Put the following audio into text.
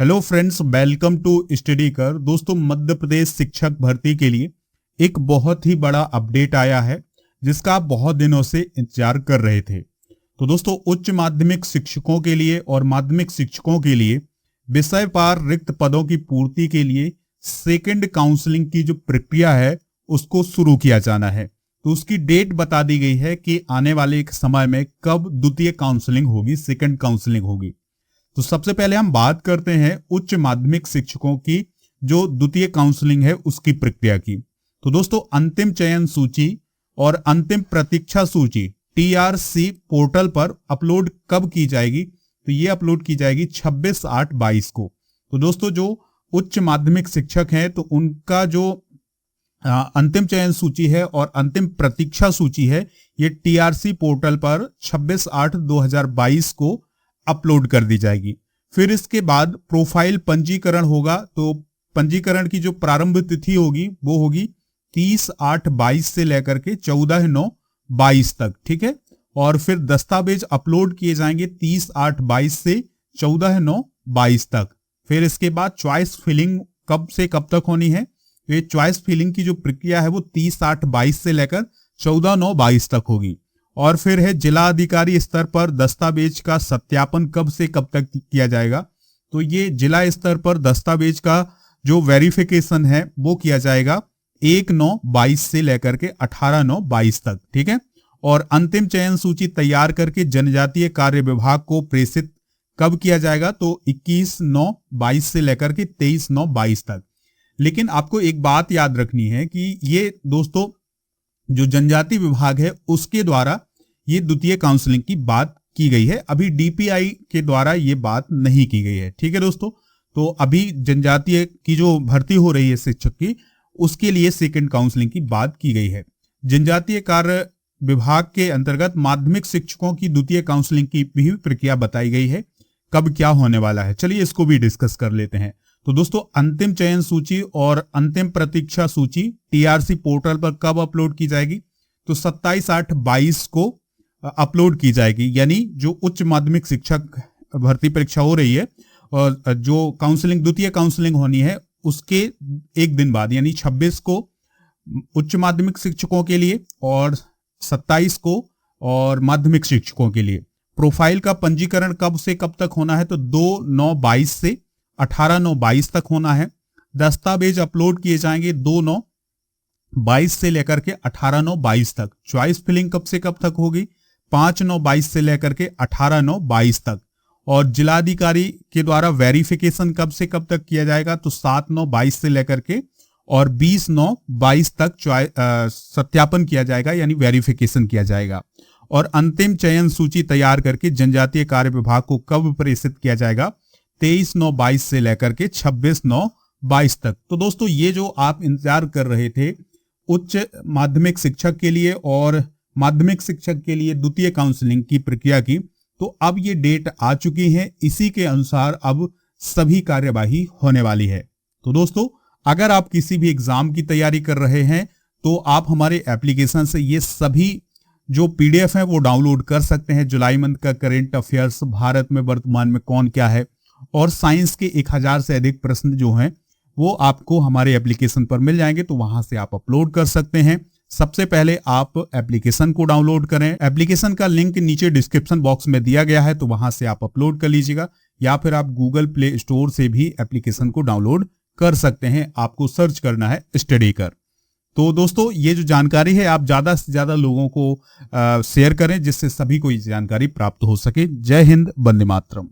Hello friends, welcome to study कर। दोस्तों, मध्य प्रदेश शिक्षक भर्ती के लिए एक बहुत ही बड़ा अपडेट आया है जिसका आप बहुत दिनों से इंतजार कर रहे थे। तो दोस्तों, उच्च माध्यमिक शिक्षकों के लिए और माध्यमिक शिक्षकों के लिए विषय पार रिक्त पदों की पूर्ति के लिए सेकंड काउंसलिंग की जो प्रक्रिया है उसको शुरू किया जाना है। तो उसकी डेट बता दी गई है कि आने वाले एक समय में कब द्वितीय काउंसलिंग होगी, सेकंड काउंसलिंग होगी। तो सबसे पहले हम बात करते हैं उच्च माध्यमिक शिक्षकों की जो द्वितीय काउंसलिंग है उसकी प्रक्रिया की। तो दोस्तों, अंतिम चयन सूची और अंतिम प्रतीक्षा सूची TRC पोर्टल पर अपलोड कब की जाएगी? तो ये अपलोड की जाएगी 26/8/22 को। तो दोस्तों, जो उच्च माध्यमिक शिक्षक हैं तो उनका जो अंतिम चयन सूची है और अंतिम प्रतीक्षा सूची है ये TRC पोर्टल पर 26/8/2022 को अपलोड कर दी जाएगी। फिर इसके बाद प्रोफाइल पंजीकरण होगा। तो पंजीकरण की जो प्रारंभ तिथि होगी वो होगी 30/8/22 से लेकर के 14/9/22 तक, ठीक है। और फिर दस्तावेज अपलोड किए जाएंगे 30/8/22 से 14/9/22 तक। फिर इसके बाद चॉइस फिलिंग कब से कब तक होनी है? ये चॉइस फिलिंग की जो प्रक्रिया है वो 30/8/22 से लेकर 14/9/22 तक होगी। और फिर है जिला अधिकारी स्तर पर दस्तावेज का सत्यापन कब से कब तक किया जाएगा? तो ये जिला स्तर पर दस्तावेज का जो वेरिफिकेशन है वो किया जाएगा 1/9/22 से लेकर के 18/9/22 तक, ठीक है। और अंतिम चयन सूची तैयार करके जनजातीय कार्य विभाग को प्रेषित कब किया जाएगा? तो 21/9/22 से लेकर के 23/9/22 तक। लेकिन आपको एक बात याद रखनी है कि ये दोस्तों जो जनजाति विभाग है उसके द्वारा ये द्वितीय काउंसलिंग की बात की गई है, अभी DPI के द्वारा ये बात नहीं की गई है, ठीक है दोस्तों। तो अभी जनजातीय की जो भर्ती हो रही है शिक्षक की उसके लिए सेकंड काउंसलिंग की बात की गई है। जनजातीय कार्य विभाग के अंतर्गत माध्यमिक शिक्षकों की द्वितीय काउंसलिंग की भी प्रक्रिया बताई गई है, कब क्या होने वाला है। चलिए इसको भी डिस्कस कर लेते हैं। तो दोस्तों, अंतिम चयन सूची और अंतिम प्रतीक्षा सूची TRC पोर्टल पर कब अपलोड की जाएगी? तो 27/8/22 को अपलोड की जाएगी। यानी जो उच्च माध्यमिक शिक्षक भर्ती परीक्षा हो रही है और जो काउंसलिंग द्वितीय काउंसलिंग होनी है उसके एक दिन बाद यानी 26 को उच्च माध्यमिक शिक्षकों के लिए और 27 को और माध्यमिक शिक्षकों के लिए। प्रोफाइल का पंजीकरण कब से कब तक होना है? तो 2/9/22 से 18/9/22 तक होना है। दस्तावेज अपलोड किए जाएंगे 2/9/22 से लेकर के 18/9/22 तक। चॉइस फिलिंग कब से कब तक होगी? 5/9/22 से लेकर के 18/9/22 तक। और जिलाधिकारी के द्वारा वेरिफिकेशन कब से कब तक किया जाएगा? तो 7/9/22 से लेकर के और 20/9/22 तक सत्यापन किया जाएगा यानी वेरिफिकेशन किया जाएगा। और अंतिम चयन सूची तैयार करके जनजातीय कार्य विभाग को कब प्रेषित किया जाएगा? 23/9/22 से लेकर के 26/9/22 तक। तो दोस्तों, ये जो आप इंतजार कर रहे थे उच्च माध्यमिक शिक्षक के लिए और माध्यमिक शिक्षक के लिए द्वितीय काउंसलिंग की प्रक्रिया की, तो अब ये डेट आ चुकी है। इसी के अनुसार अब सभी कार्यवाही होने वाली है। तो दोस्तों, अगर आप किसी भी एग्जाम की तैयारी कर रहे हैं तो आप हमारे एप्लीकेशन से ये सभी जो PDF है वो डाउनलोड कर सकते हैं। जुलाई मंथ का करेंट अफेयर्स, भारत में वर्तमान में कौन क्या है, और साइंस के 1000 से अधिक प्रश्न जो हैं वो आपको हमारे एप्लीकेशन पर मिल जाएंगे। तो वहां से आप अपलोड कर सकते हैं। सबसे पहले आप एप्लीकेशन को डाउनलोड करें। एप्लीकेशन का लिंक नीचे डिस्क्रिप्शन बॉक्स में दिया गया है, तो वहां से आप अपलोड कर लीजिएगा, या फिर आप गूगल प्ले स्टोर से भी एप्लीकेशन को डाउनलोड कर सकते हैं। आपको सर्च करना है स्टडी कर। तो दोस्तों, ये जो जानकारी है आप ज्यादा से ज्यादा लोगों को शेयर करें जिससे सभी को ये जानकारी प्राप्त हो सके। जय हिंद, वंदे मातरम।